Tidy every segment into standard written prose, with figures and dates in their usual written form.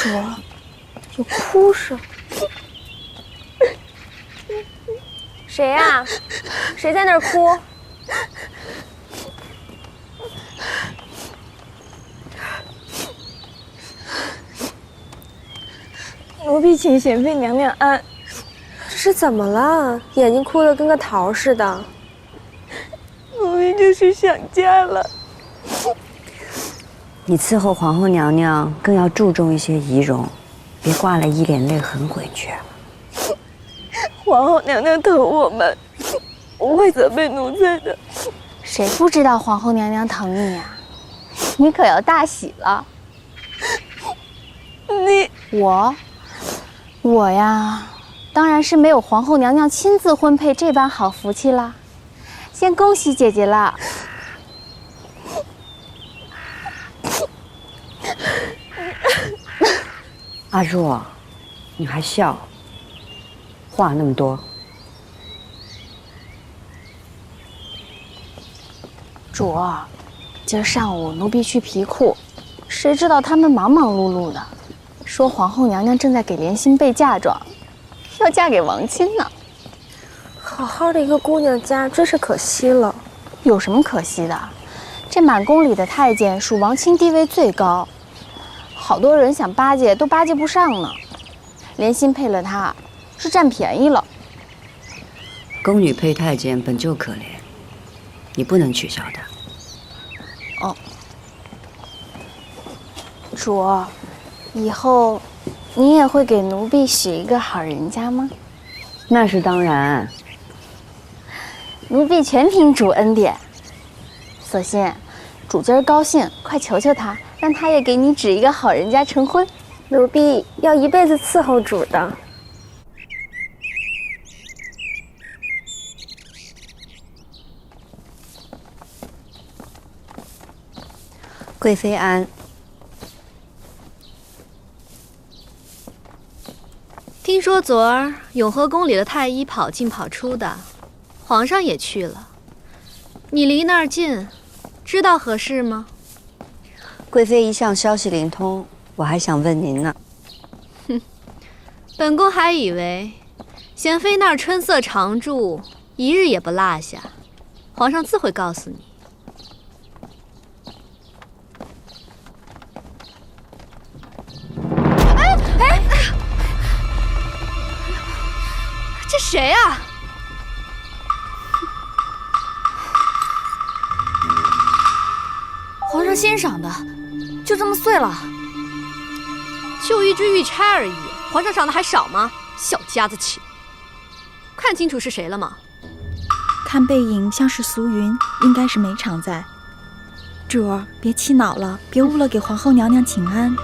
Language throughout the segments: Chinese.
主儿，有哭声。谁呀？谁在那儿哭？奴婢请贤妃娘娘安。这是怎么了？眼睛哭得跟个桃似的。奴婢就是想家了。你伺候皇后娘娘更要注重一些仪容，别挂了一脸泪痕回去。皇后娘娘疼我们，不会责备奴才的。谁不知道皇后娘娘疼你呀？你可要大喜了。我呀，当然是没有皇后娘娘亲自婚配这般好福气啦。先恭喜姐姐啦。阿若，你还笑？话那么多。主儿，今儿上午奴婢去皮库，谁知道他们忙忙碌碌的，说皇后娘娘正在给莲心备嫁妆，要嫁给王钦呢。好好的一个姑娘家，真是可惜了。有什么可惜的？这满宫里的太监属王钦地位最高，好多人想巴结都巴结不上呢。莲心配了他，是占便宜了。宫女配太监本就可怜，你不能取笑的。哦，主儿，以后你也会给奴婢许一个好人家吗？那是当然。奴婢全凭主恩典。索性，主今儿高兴，快求求他，让他也给你指一个好人家成婚。奴婢要一辈子伺候主的。贵妃安。听说昨儿永和宫里的太医跑进跑出的，皇上也去了。你离那儿近，知道何事吗？贵妃一向消息灵通，我还想问您呢。本宫还以为贤妃那儿春色常驻，一日也不落下，皇上自会告诉你。这谁啊？皇上欣赏的，就这么碎了？就一只玉钗而已，皇上赏的还少吗？小家子气！看清楚是谁了吗？看背影像是苏云，应该是没常在。主儿，别气恼了，别误了给皇后娘娘请安。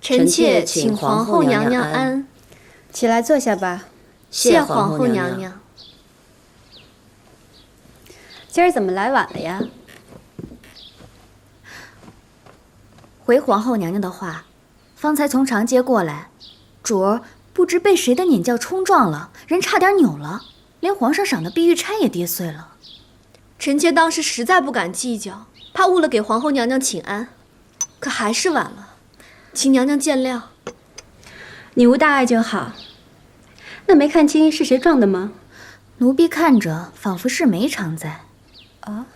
臣妾请皇后娘娘安。起来坐下吧。谢皇后娘娘。今儿怎么来晚了呀？回皇后娘娘的话，方才从长街过来，主儿不知被谁的撵轿冲撞了，人差点扭了，连皇上赏的碧玉钗也跌碎了。臣妾当时实在不敢计较，怕误了给皇后娘娘请安，可还是晚了，请娘娘见谅。你无大碍就好。那没看清是谁撞的吗？奴婢看着仿佛是没常在。啊，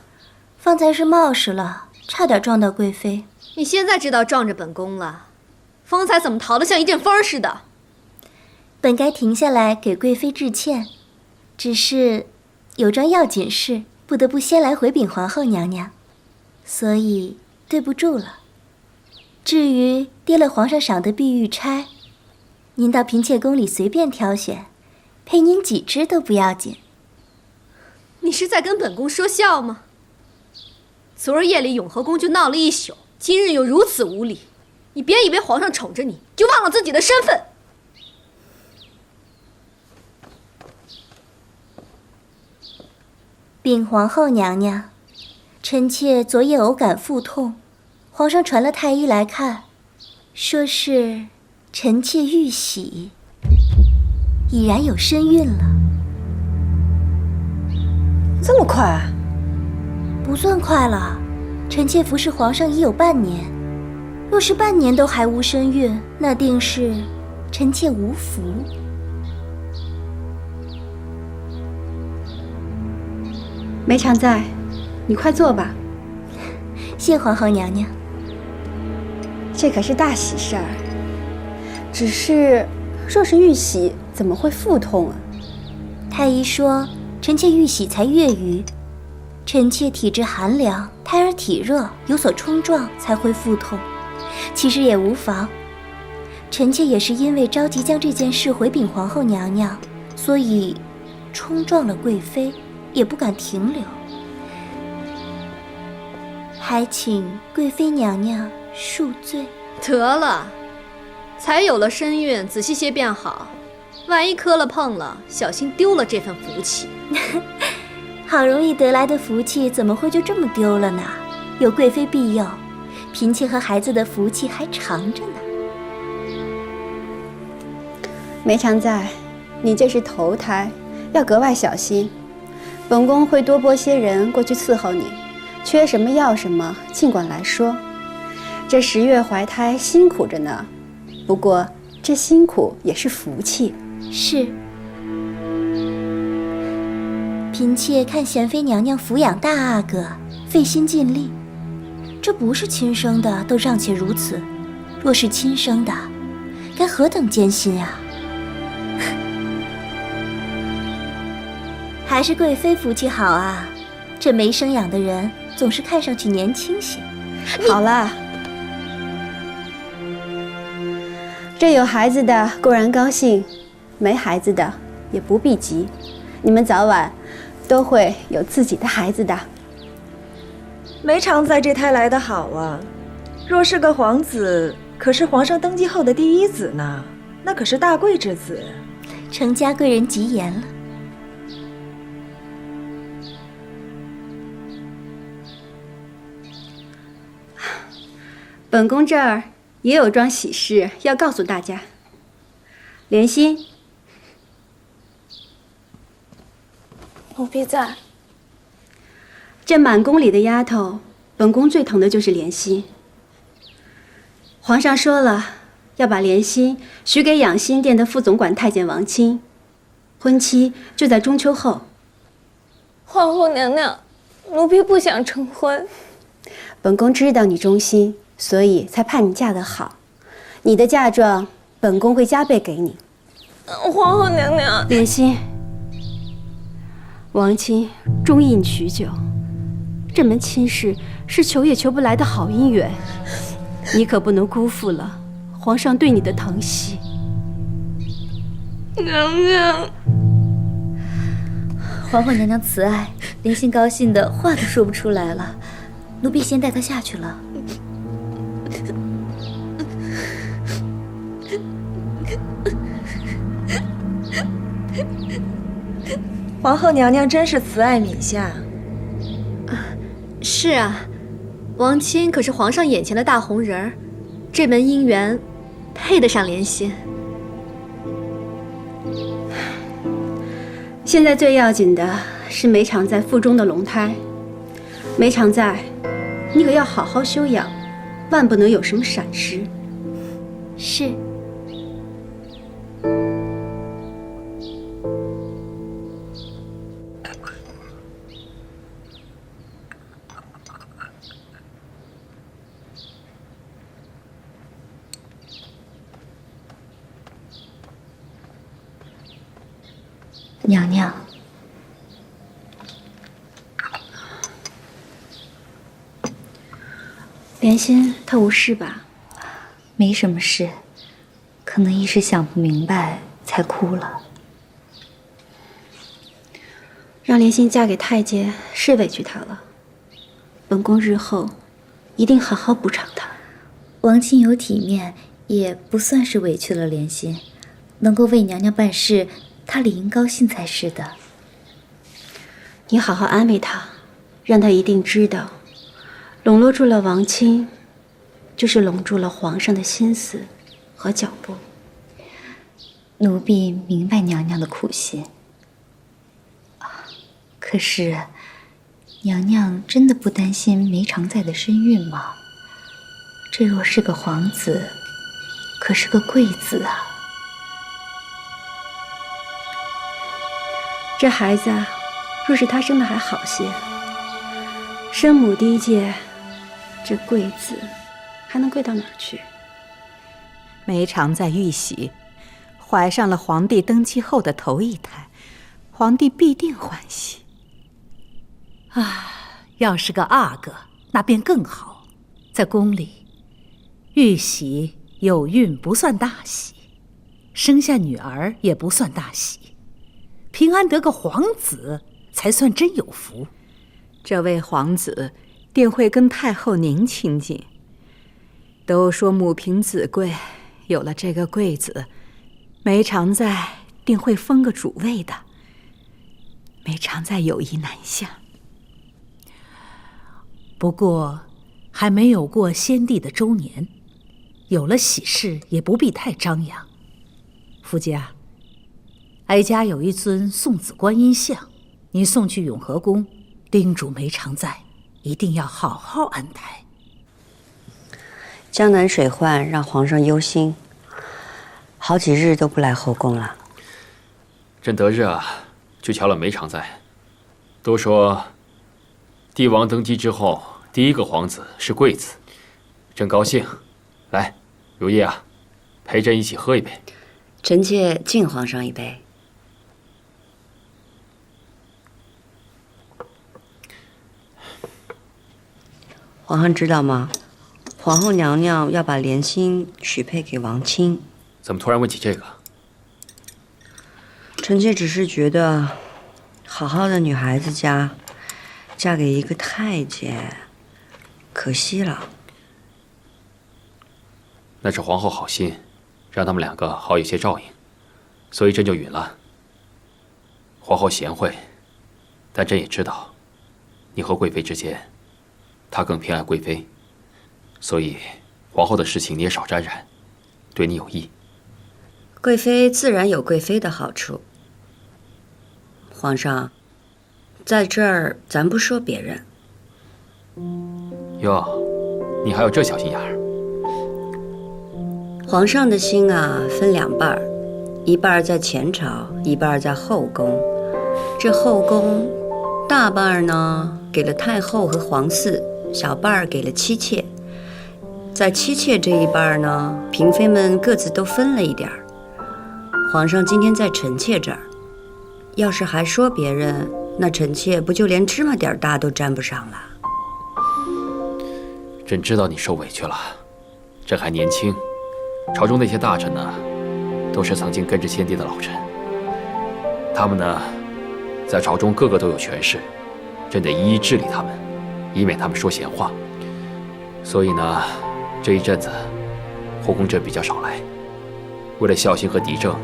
方才是冒失了，差点撞到贵妃。你现在知道撞着本宫了，方才怎么逃得像一阵风似的？本该停下来给贵妃致歉，只是有桩要紧事，不得不先来回禀皇后娘娘，所以对不住了。至于跌了皇上赏的碧玉钗，您到嫔妾宫里随便挑选，陪您几只都不要紧。你是在跟本宫说笑吗？昨儿夜里永和宫就闹了一宿，今日又如此无礼，你别以为皇上宠着你，就忘了自己的身份。禀皇后娘娘，臣妾昨夜偶感腹痛，皇上传了太医来看，说是臣妾遇喜。已然有身孕了。这么快？不算快了，臣妾服侍皇上已有半年，若是半年都还无身孕，那定是臣妾无福。梅常在，你快坐吧。谢皇后娘娘。这可是大喜事儿。只是，若是遇喜，怎么会腹痛啊？太医说，臣妾遇喜才月余，臣妾体质寒凉，胎儿体热，有所冲撞，才会腹痛。其实也无妨。臣妾也是因为着急将这件事回禀皇后娘娘，所以冲撞了贵妃，也不敢停留。还请贵妃娘娘恕罪。得了，才有了身孕，仔细些便好。万一磕了碰了，小心丢了这份福气。好容易得来的福气，怎么会就这么丢了呢？有贵妃庇佑，嫔妾和孩子的福气还长着呢。梅常在，你这是头胎，要格外小心。本宫会多拨些人过去伺候你，缺什么要什么，尽管来说。这10月怀胎辛苦着呢，不过这辛苦也是福气。是。嫔妾看贤妃娘娘抚养大阿哥，费心尽力，这不是亲生的都尚且如此，若是亲生的，该何等艰辛啊！还是贵妃福气好啊，这没生养的人总是看上去年轻些。好了，这有孩子的固然高兴，没孩子的也不必急，你们早晚都会有自己的孩子的。梅常在这胎来得好啊，若是个皇子，可是皇上登基后的第一子呢，那可是大贵之子。程家贵人吉言了。本宫这儿也有桩喜事要告诉大家。莲心，奴婢在。这满宫里的丫头，本宫最疼的就是莲心。皇上说了，要把莲心许给养心殿的副总管太监王钦，婚期就在中秋后。皇后娘娘，奴婢不想成婚。本宫知道你忠心，所以才盼你嫁得好。你的嫁妆，本宫会加倍给你。皇后娘娘，莲心，王钦中意你许久，这门亲事是求也求不来的好姻缘，你可不能辜负了皇上对你的疼惜。娘娘，皇后娘娘慈爱，莲心高兴的话都说不出来了。奴婢先带她下去了。皇后娘娘真是慈爱悯下。是啊，王钦可是皇上眼前的大红人儿，这门姻缘配得上莲心。现在最要紧的是梅常在腹中的龙胎。梅常在，你可要好好休养，万不能有什么闪失。是。娘娘，莲心她无事吧？没什么事，可能一时想不明白才哭了。让莲心嫁给太监是委屈她了，本宫日后一定好好补偿她。王钦有体面，也不算是委屈了莲心，能够为娘娘办事，她理应高兴才是的。你好好安慰她，让她一定知道，笼络住了王钦，就是笼住了皇上的心思和脚步。奴婢明白娘娘的苦心。可是，娘娘真的不担心梅长在的身孕吗？这若是个皇子，可是个贵子啊！这孩子啊，若是他生的还好些，生母低贱，这贵子还能贵到哪儿去？梅长在玉玺怀上了皇帝登基后的头一胎，皇帝必定欢喜。要是个阿哥，那便更好。在宫里，玉玺有孕不算大喜，生下女儿也不算大喜，平安得个皇子才算真有福。这位皇子定会跟太后您亲近。都说母凭子贵，有了这个贵子，梅长在定会封个主位的。梅长在有意南下。不过还没有过先帝的周年，有了喜事也不必太张扬。夫家，哀家有一尊送子观音像，您送去永和宫，叮嘱梅长在一定要好好安排。江南水患让皇上忧心，好几日都不来后宫了。朕得日啊，就瞧了梅长在。都说帝王登基之后，第一个皇子是贵子，朕高兴。来，如意啊，陪朕一起喝一杯。臣妾敬皇上一杯。皇上知道吗？皇后娘娘要把莲心许配给王钦。怎么突然问起这个？臣妾只是觉得，好好的女孩子家，嫁给一个太监，可惜了。那是皇后好心，让他们两个好有些照应，所以朕就允了。皇后贤惠，但朕也知道，你和贵妃之间，她更偏爱贵妃，所以皇后的事情你也少沾染，对你有益。贵妃自然有贵妃的好处。皇上，在这儿咱不说别人。哟，你还有这小心眼儿。皇上的心啊，分两半儿，一半儿在前朝，一半儿在后宫。这后宫大半儿呢给了太后和皇嗣，小半儿给了妻妾。在妻妾这一半儿呢，嫔妃们各自都分了一点儿。皇上今天在臣妾这儿，要是还说别人，那臣妾不就连芝麻点大都沾不上了？朕知道你受委屈了，朕还年轻，朝中那些大臣呢，都是曾经跟着先帝的老臣，他们呢，在朝中个个都有权势，朕得一一治理他们，以免他们说闲话。所以呢，这一阵子后宫朕比较少来，为了孝心和嫡正，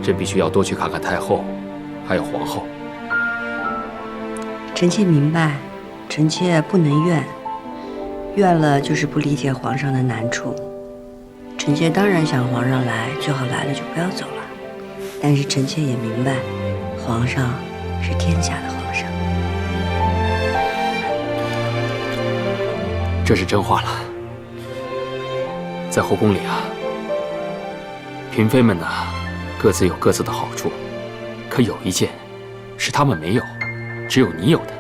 朕必须要多去看看太后，还有皇后。臣妾明白，臣妾不能怨，怨了就是不理解皇上的难处。臣妾当然想皇上来，最好来了就不要走了。但是臣妾也明白，皇上是天下的皇上。这是真话了。在后宫里啊，嫔妃们呢，各自有各自的好处，可有一件是他们没有，只有你有的。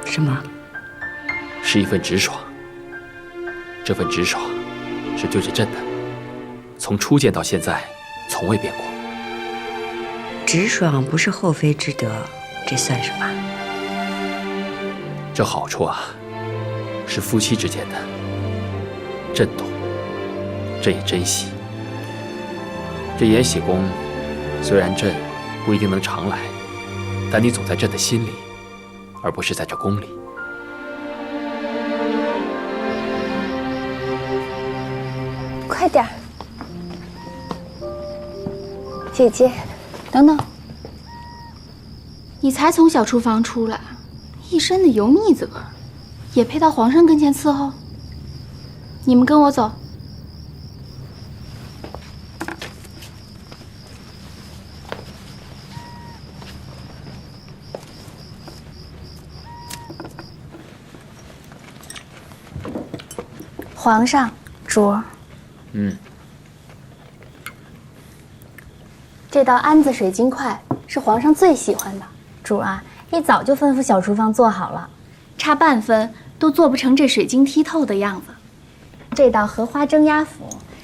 什么？是一份直爽。这份直爽是对着朕的，从初见到现在从未变过。直爽不是后妃之德，这算什么？这好处啊，是夫妻之间的，朕懂，朕也珍惜。这延禧宫，虽然朕不一定能常来，但你总在朕的心里，而不是在这宫里。快点儿，姐姐，等等，你才从小厨房出来，一身的油腻子味儿，也配到皇上跟前伺候？你们跟我走。皇上，主。这道安子水晶块是皇上最喜欢的，主啊，一早就吩咐小厨房做好了，差半分都做不成这水晶剔透的样子。这道荷花蒸鸭脯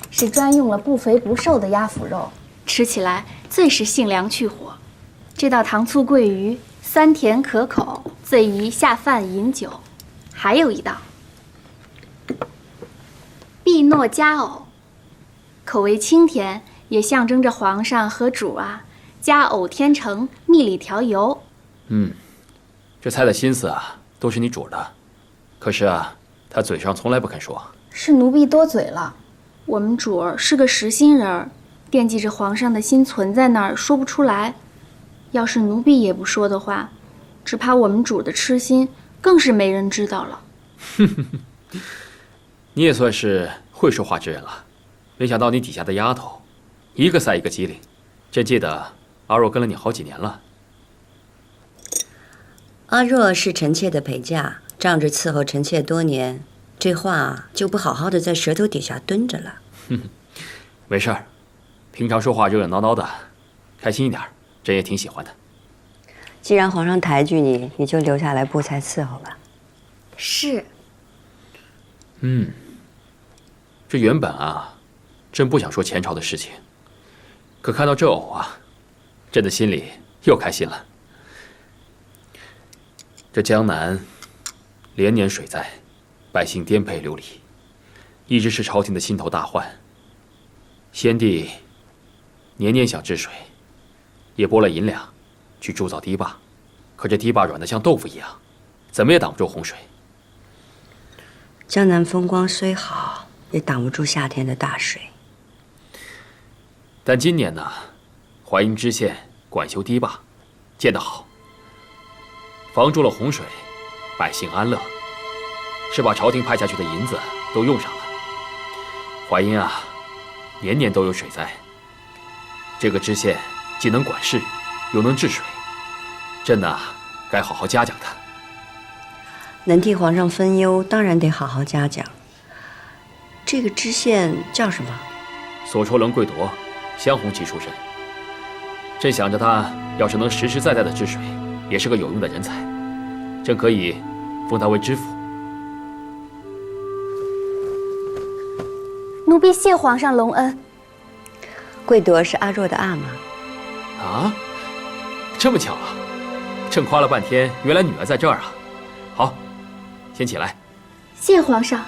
是专用了不肥不瘦的鸭脯肉，吃起来最是性凉去火。这道糖醋桂鱼酸甜可口，最宜下饭饮酒。还有一道碧糯佳藕，口味清甜，也象征着皇上和主啊佳藕天成，蜜里调油。这菜的心思啊，都是你主的，可是啊，他嘴上从来不肯说。是奴婢多嘴了，我们主儿是个实心人儿，惦记着皇上的心存在那儿，说不出来。要是奴婢也不说的话，只怕我们主的痴心更是没人知道了。你也算是会说话之人了，没想到你底下的丫头，一个赛一个机灵。朕记得阿若跟了你好几年了。阿若是臣妾的陪嫁，仗着伺候臣妾多年，这话就不好好的在舌头底下蹲着了。没事儿，平常说话热热闹闹的，开心一点，朕也挺喜欢的。既然皇上抬举你，你就留下来布菜伺候吧。是。这原本啊，朕不想说前朝的事情，可看到这藕啊，朕的心里又开心了。这江南连年水灾，百姓颠沛流离，一直是朝廷的心头大患。先帝年年想治水，也拨了银两去铸造堤坝，可这堤坝软得像豆腐一样，怎么也挡不住洪水。江南风光虽好，也挡不住夏天的大水。但今年呢，淮阴知县管修堤坝，建得好，防住了洪水，百姓安乐，是把朝廷派下去的银子都用上了。淮阴啊，年年都有水灾。这个知县既能管事，又能治水，朕呢，该好好嘉奖他。能替皇上分忧，当然得好好嘉奖。这个知县叫什么？索抽棱贵夺，镶红旗出身。朕想着他要是能实实在在的治水，也是个有用的人才，朕可以封他为知府。奴婢谢皇上隆恩。贵夺是阿若的阿玛。啊，这么巧啊！朕夸了半天，原来女儿在这儿啊。好，先起来。谢皇上。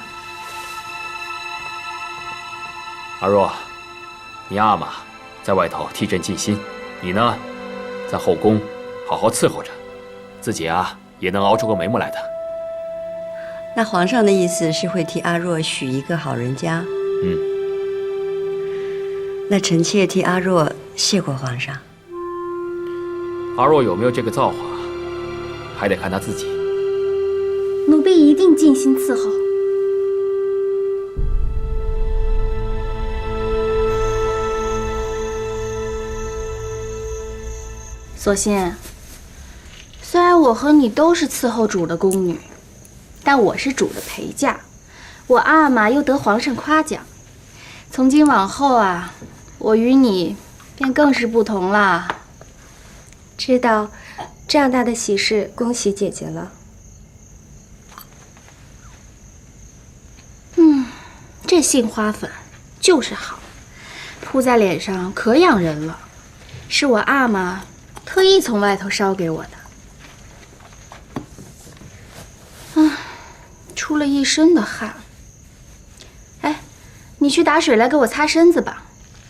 阿若，你阿玛在外头替朕尽心，你呢，在后宫好好伺候着，自己啊也能熬出个眉目来的。那皇上的意思是会替阿若许一个好人家？那臣妾替阿若谢过皇上。阿若有没有这个造化，还得看他自己。奴婢一定尽心伺候。索性，虽然我和你都是伺候主的宫女，但我是主的陪嫁，我阿玛又得皇上夸奖。从今往后啊，我与你便更是不同啦。知道，这样大的喜事，恭喜姐姐了。这杏花粉就是好，扑在脸上可养人了，是我阿玛特意从外头捎给我的。出了一身的汗。哎，你去打水来给我擦身子吧，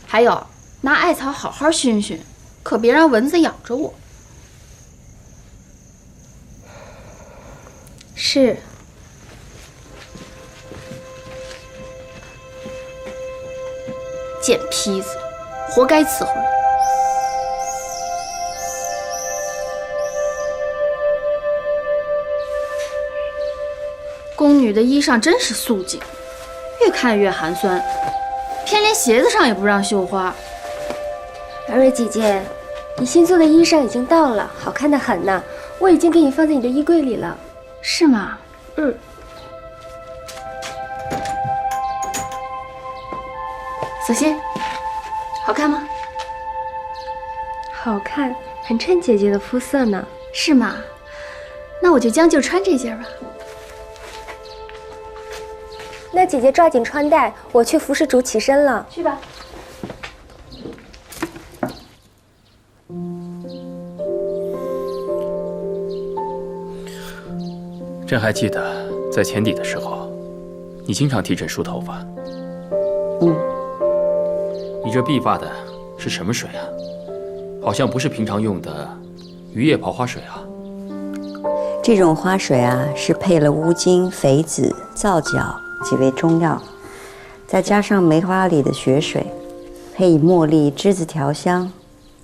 还有拿艾草好好熏熏，可别让蚊子咬着我。是。贱坯子，活该伺候人。宫女的衣裳真是素净，越看越寒酸，偏连鞋子上也不让绣花。阿瑞姐姐，你新做的衣裳已经到了，好看的很呢，我已经给你放在你的衣柜里了。是吗？小心，好看吗？好看，很衬姐姐的肤色呢。是吗？那我就将就穿这件吧。那姐姐抓紧穿戴，我去服侍主起身了。去吧。朕还记得在前底的时候，你经常替朕梳头发。你这碧发的是什么水啊？好像不是平常用的渔叶刨花水啊。这种花水啊，是配了乌金、榧子、皂角几味中药，再加上梅花里的血水，配以茉莉、栀子调香，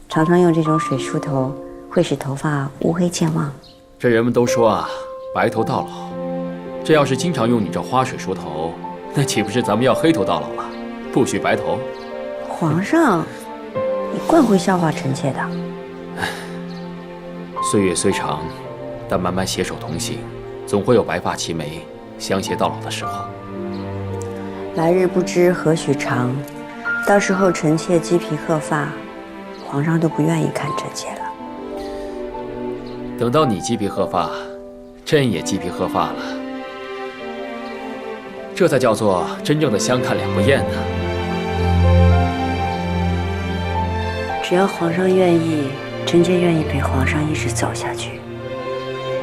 常常用这种水梳头，会使头发乌黑健忘。这人们都说啊，白头到老。这要是经常用你这花水梳头，那岂不是咱们要黑头到老了？不许白头。皇上，你惯会笑话臣妾的。岁月虽长，但慢慢携手同行，总会有白发齐眉、相携到老的时候。来日不知何许长，到时候臣妾鸡皮鹤发，皇上都不愿意看臣妾了。等到你鸡皮鹤发，朕也鸡皮鹤发了，这才叫做真正的相看两不厌呢。只要皇上愿意，臣妾愿意陪皇上一直走下去，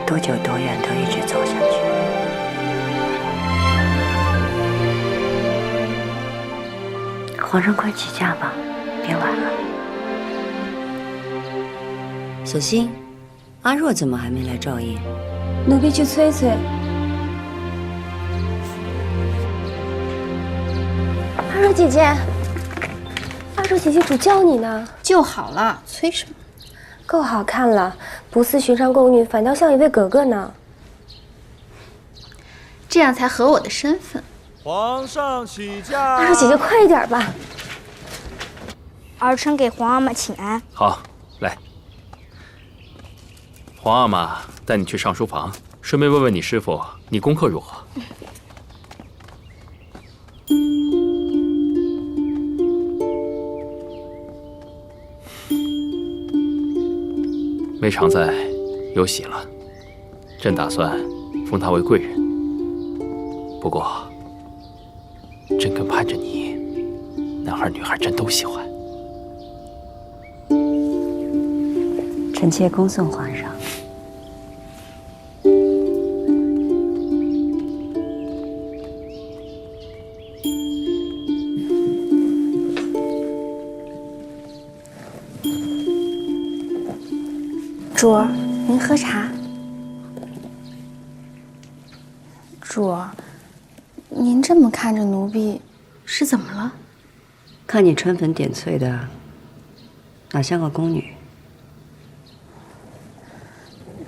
多久多远都一直走下去。皇上快起驾吧，别晚了。小心，阿若怎么还没来照应？奴婢去催催。阿若姐姐，阿若姐姐，主叫你呢。就好了，催什么？够好看了，不似寻常宫女，反倒像一位格格呢。这样才合我的身份。皇上起驾！阿若姐姐，快一点吧。儿臣给皇阿玛请安。好，来，皇阿玛带你去上书房，顺便问问你师傅，你功课如何？梅常在有喜了，朕打算封他为贵人。不过，朕更盼着你，男孩女孩朕都喜欢。臣妾恭送皇上。主儿，您喝茶。主儿，您这么看着奴婢，是怎么了？看你穿粉点翠的，哪像个宫女？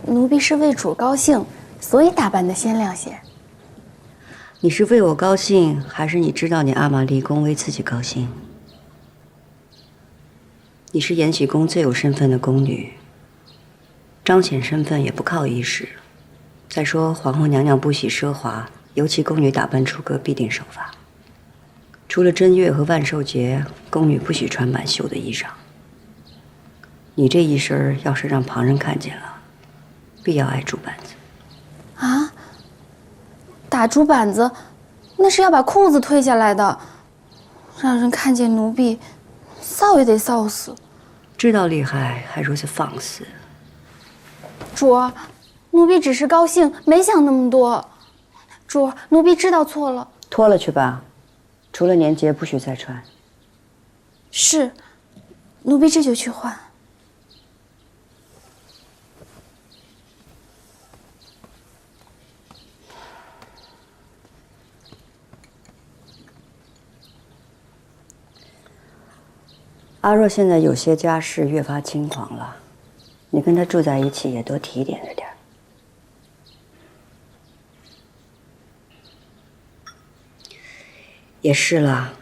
奴婢是为主高兴，所以打扮得鲜亮些。你是为我高兴，还是你知道你阿玛立宫为自己高兴？你是延禧宫最有身份的宫女，彰显身份也不靠仪式。再说皇后娘娘不喜奢华，尤其宫女打扮出阁必定守法。除了正月和万寿节，宫女不许穿满袖的衣裳。你这一身要是让旁人看见了，必要挨竹板子。啊？打竹板子，那是要把裤子脱下来的，让人看见奴婢，臊也得臊死。知道厉害还如此放肆。主儿，奴婢只是高兴，没想那么多。主儿，奴婢知道错了。脱了去吧，除了年节不许再穿。是，奴婢这就去换。阿若现在有些家事越发轻狂了，你跟她住在一起也多提点着点。也是啦，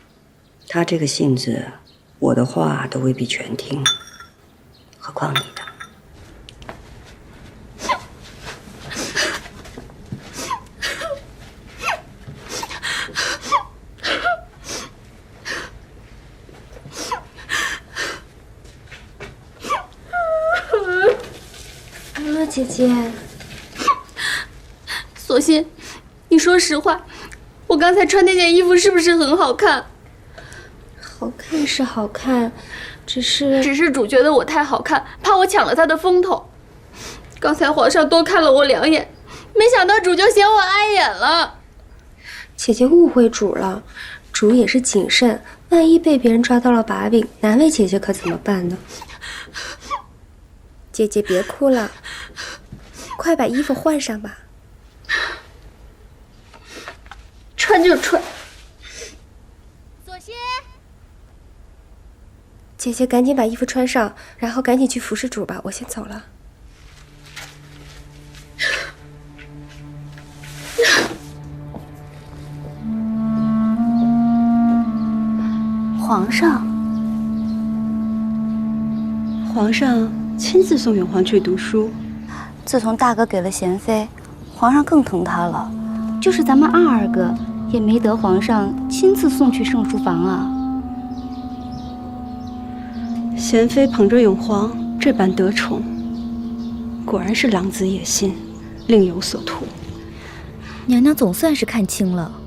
她这个性子，我的话都未必全听，何况你的。姐姐。索性，你说实话，我刚才穿那件衣服是不是很好看？好看是好看，只是主觉得我太好看，怕我抢了他的风头。刚才皇上多看了我2眼，没想到主就嫌我碍眼了。姐姐误会主了，主也是谨慎，万一被别人抓到了把柄，难为姐姐可怎么办呢？姐姐别哭了，快把衣服换上吧。穿就穿。索性，姐姐赶紧把衣服穿上，然后赶紧去服侍主吧，我先走了。皇上亲自送永皇去读书。自从大哥给了贤妃，皇上更疼她了。就是咱们二哥，也没得皇上亲自送去圣书房啊。贤妃捧着永皇这般得宠，果然是狼子野心，另有所图。娘娘总算是看清了。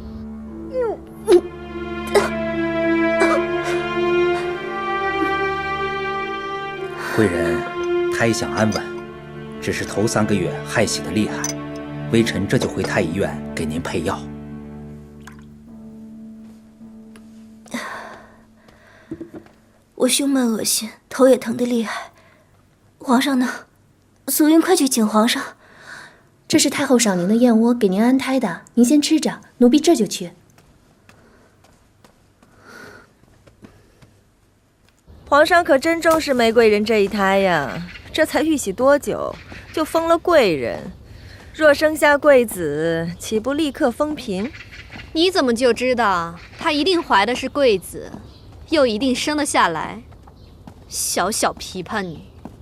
贵人，太医想安稳，只是头3个月害喜的厉害，微臣这就回太医院给您配药。我胸闷恶心，头也疼得厉害。皇上呢？素云，快去请皇上。这是太后赏您的燕窝，给您安胎的，您先吃着，奴婢这就去。皇上可真重视玫瑰人这一胎呀！这才玉玺多久，就封了贵人。若生下贵子，岂不立刻封嫔？你怎么就知道她一定怀的是贵子，又一定生得下来？小小琵琶女，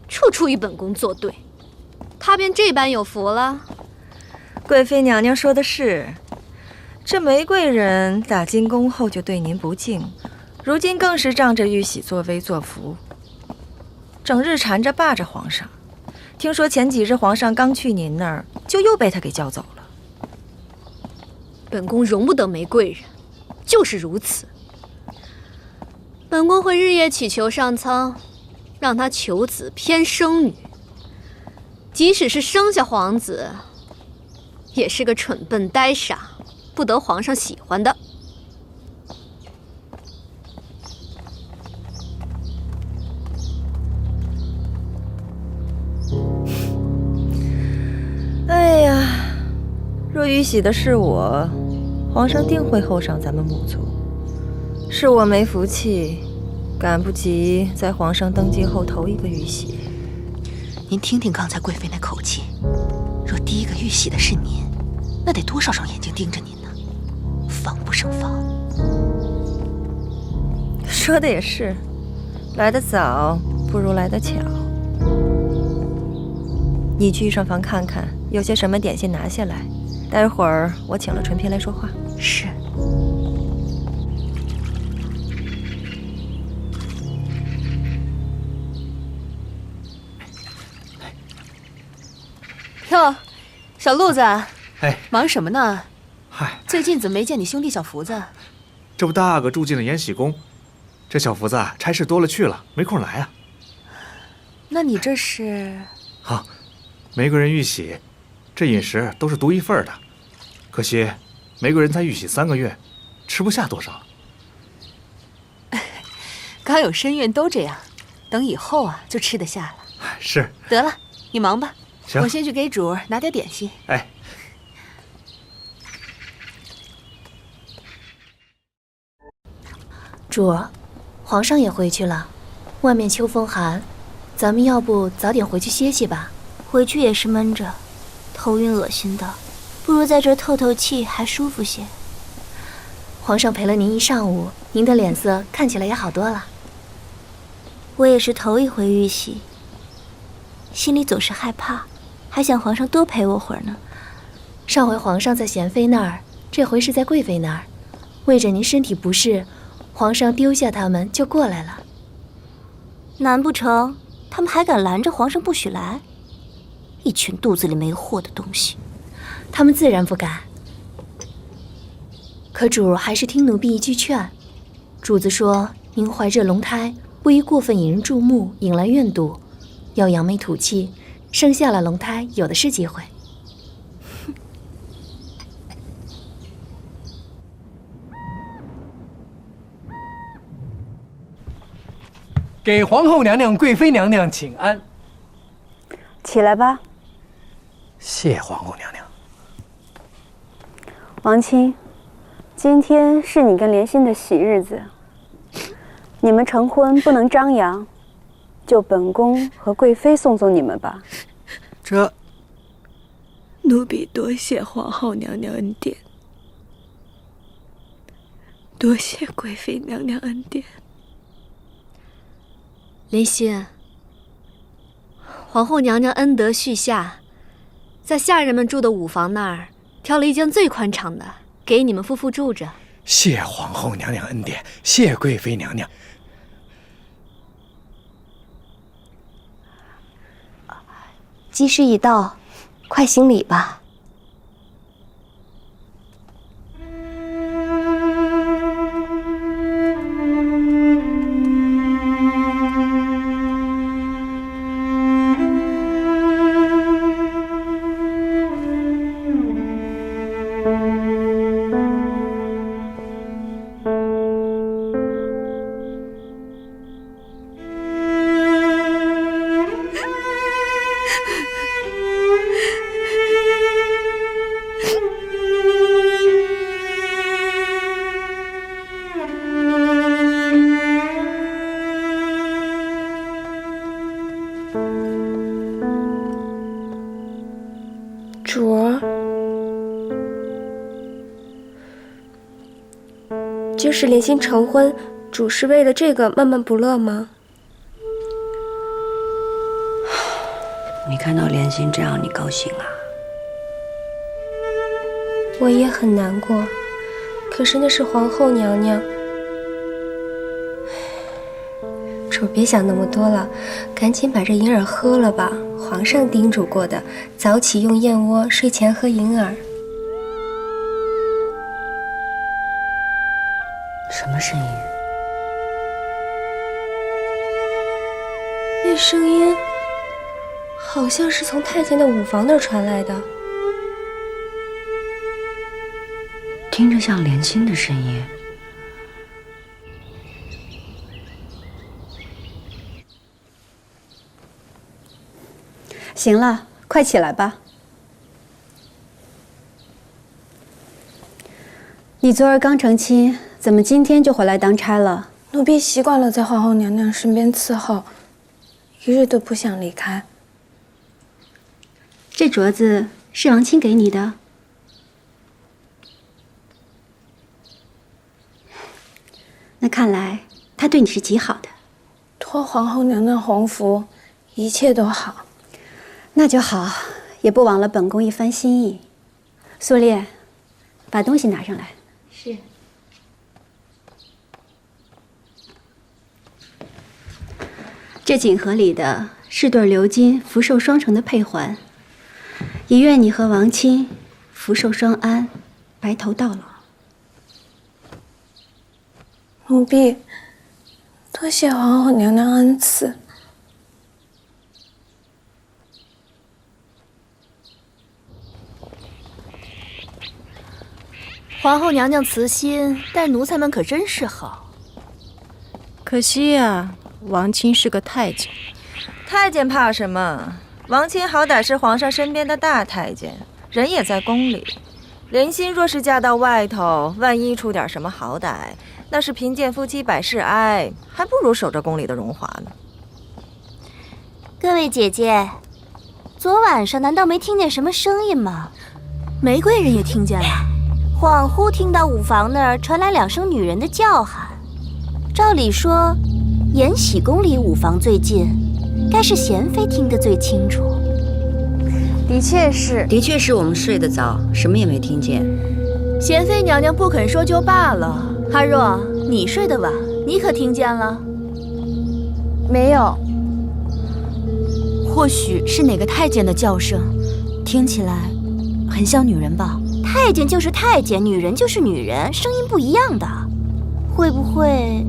处处与本宫作对，她便这般有福了。贵妃娘娘说的是，这玫瑰人打进宫后就对您不敬。如今更是仗着玉玺作威作福，整日缠着霸着皇上。听说前几日皇上刚去您那儿，就又被他给叫走了。本宫容不得玫瑰人，就是如此。本宫会日夜祈求上苍，让他求子偏生女。即使是生下皇子，也是个蠢笨呆傻，不得皇上喜欢的。哎呀，若玉玺的是我，皇上定会厚赏咱们母族。是我没福气，赶不及在皇上登基后头一个玉玺。您听听刚才贵妃那口气，若第一个玉玺的是您，那得多少双眼睛盯着您呢？防不胜防。说的也是，来得早不如来得巧。你去御膳房看看，有些什么点心拿下来。待会儿我请了纯嫔来说话。是。哟，小路子，哎，忙什么呢？嗨，最近怎么没见你兄弟小福子？这不大阿哥住进了延禧宫，这小福子差事多了去了，没空来啊。那你这是？好，玫瑰人玉玺，这饮食都是独一份的，可惜玫瑰人才玉玺3个月，吃不下多少。刚有身孕都这样，等以后啊就吃得下了。是。得了，你忙吧。行，我先去给主拿点点心。哎。主，皇上也回去了，外面秋风寒，咱们要不早点回去歇歇吧？回去也是闷着，头晕恶心的，不如在这透透气，还舒服些。皇上陪了您一上午，您的脸色看起来也好多了。我也是头一回玉玺，心里总是害怕，还想皇上多陪我会儿呢。上回皇上在贤妃那儿，这回是在贵妃那儿，为着您身体不适，皇上丢下他们就过来了。难不成他们还敢拦着皇上不许来？一群肚子里没货的东西。他们自然不敢。可主还是听奴婢一句劝，主子说您怀着龙胎，不宜过分引人注目，引来怨毒，要扬眉吐气，生下了龙胎，有的是机会。给皇后娘娘、贵妃娘娘请安。起来吧。谢皇后娘娘。王亲，今天是你跟莲心的喜日子，你们成婚不能张扬，就本宫和贵妃送你们吧。这，奴婢多谢皇后娘娘恩典，多谢贵妃娘娘恩典。莲心，皇后娘娘恩德续下，在下人们住的午房那儿挑了一间最宽敞的，给你们夫妇住着。谢皇后娘娘恩典，谢贵妃娘娘。吉时已到，快行礼吧。主儿，今是莲心成婚，主是为了这个闷闷不乐吗？你看到莲心这样，你高兴啊？我也很难过，可是那是皇后娘娘。主别想那么多了，赶紧把这银耳喝了吧。皇上叮嘱过的，早起用燕窝，睡前喝银耳。什么声音？那声音好像是从太监的午房那儿传来的，听着像莲心的声音。行了，快起来吧。你昨儿刚成亲，怎么今天就回来当差了？奴婢习惯了在皇后娘娘身边伺候，一日都不想离开。这镯子是王亲给你的。那看来他对你是极好的。托皇后娘娘洪福，一切都好。那就好，也不枉了本宫一番心意。苏烈，把东西拿上来。是。这锦盒里的是对鎏金福寿双成的佩环，也愿你和王亲福寿双安，白头到老。奴婢多谢皇后娘娘恩赐。皇后娘娘慈心，待奴才们可真是好。可惜呀，王亲是个太监。太监怕什么？王亲好歹是皇上身边的大太监，人也在宫里。莲心若是嫁到外头，万一出点什么好歹，那是贫贱夫妻百事哀，还不如守着宫里的荣华呢。各位姐姐，昨晚上难道没听见什么声音吗？玫瑰人也听见了。恍惚听到午房那儿传来2声女人的叫喊。照理说，延禧宫离午房最近，该是贤妃听得最清楚。的确是，我们睡得早，什么也没听见。贤妃娘娘不肯说就罢了，阿若，你睡得晚，你可听见了？没有。或许是哪个太监的叫声，听起来很像女人吧？太监就是太监，女人就是女人，声音不一样的。会不会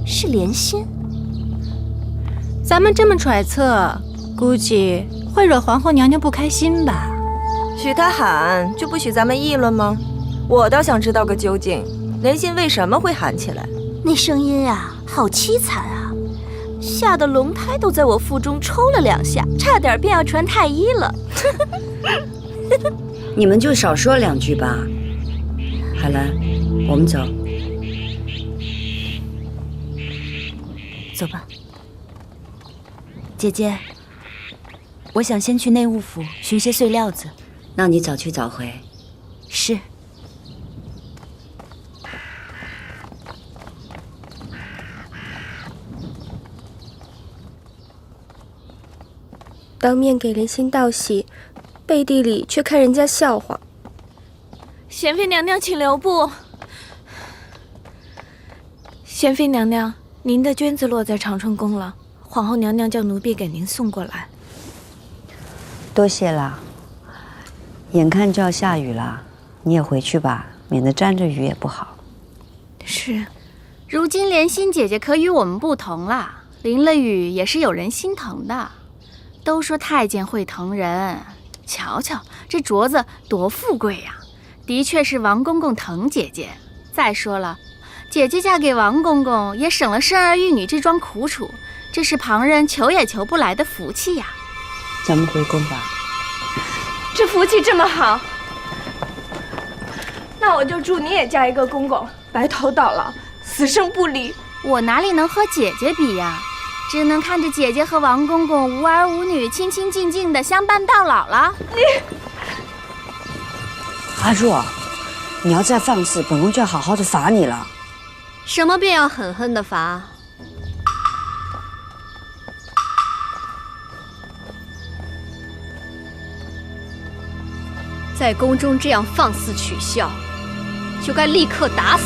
是莲心？咱们这么揣测，估计会惹皇后娘娘不开心吧？许她喊，就不许咱们议论吗？我倒想知道个究竟，莲心为什么会喊起来？那声音啊，好凄惨啊！吓得龙胎都在我腹中抽了2下，差点便要传太医了。你们就少说2句吧。好了，我们走。走吧。姐姐，我想先去内务府寻些碎料子。那你早去早回。是。当面给莲心道喜，背地里却看人家笑话。贤妃娘娘，请留步。贤妃娘娘，您的绢子落在长春宫了，皇后娘娘叫奴婢给您送过来。多谢了。眼看就要下雨了，你也回去吧，免得沾着雨也不好。是。如今莲心姐姐可与我们不同啦，淋了雨也是有人心疼的。都说太监会疼人，瞧瞧这镯子多富贵呀！的确是王公公疼姐姐。再说了，姐姐嫁给王公公也省了生儿育女这桩苦楚，这是旁人求也求不来的福气呀。咱们回宫吧。这福气这么好，那我就祝你也嫁一个公公，白头到老，死生不离。我哪里能和姐姐比呀？只能看着姐姐和王公公无儿无女，亲亲近近的相伴到老了。阿若，你要再放肆，本宫就要好好的罚你了。什么便要狠狠的罚？在宫中这样放肆取笑，就该立刻打死。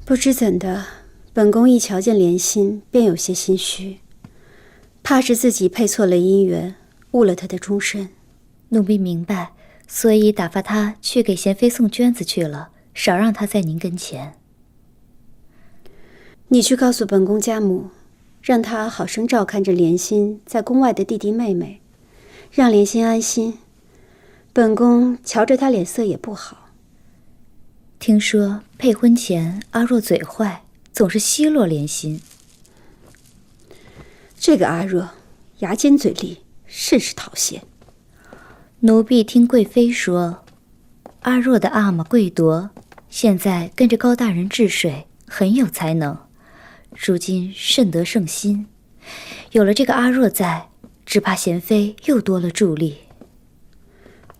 不知怎的，本宫一瞧见莲心，便有些心虚，怕是自己配错了姻缘，误了她的终身。奴婢明白，所以打发她去给贤妃送绢子去了，少让她在您跟前。你去告诉本宫家母，让她好生照看着莲心在宫外的弟弟妹妹，让莲心安心。本宫瞧着她脸色也不好。听说配婚前阿若嘴坏，总是奚落莲心。这个阿若牙尖嘴利，甚是讨嫌。奴婢听贵妃说，阿若的阿玛贵夺现在跟着高大人治水，很有才能，如今甚得圣心。有了这个阿若在，只怕贤妃又多了助力。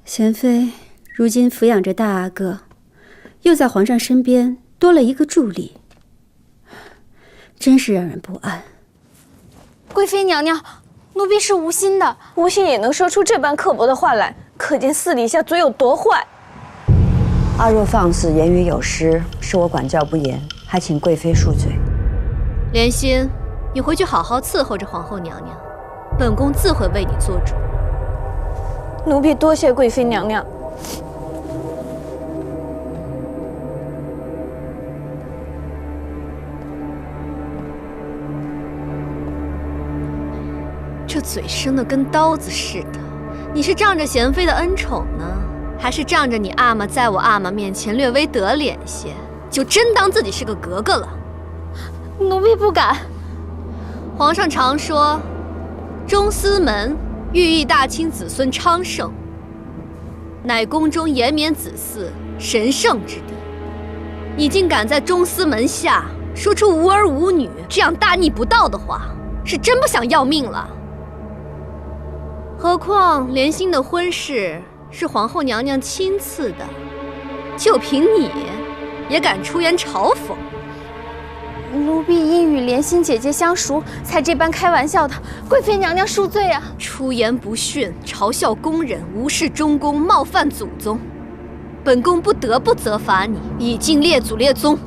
贤妃如今抚养着大阿哥，又在皇上身边多了一个助力，真是让人不安。贵妃娘娘，奴婢是无心的，无心也能说出这般刻薄的话来，可见私底下嘴有多坏。阿若放肆，言语有失，是我管教不严，还请贵妃恕罪。莲心，你回去好好伺候着皇后娘娘，本宫自会为你做主。奴婢多谢贵妃娘娘。这嘴生得跟刀子似的，你是仗着贤妃的恩宠呢，还是仗着你阿玛在我阿玛面前略微得脸些，就真当自己是个格格了？奴婢不敢。皇上常说，中司门寓意大清子孙昌盛，乃宫中延绵子嗣神圣之地。你竟敢在中司门下说出无儿无女这样大逆不道的话，是真不想要命了。何况莲心的婚事是皇后娘娘亲赐的，就凭你也敢出言嘲讽？奴婢因与莲心姐姐相熟，才这般开玩笑的，贵妃娘娘恕罪啊！出言不逊，嘲笑宫人，无视中宫，冒犯祖宗，本宫不得不责罚你，以尽列祖列宗。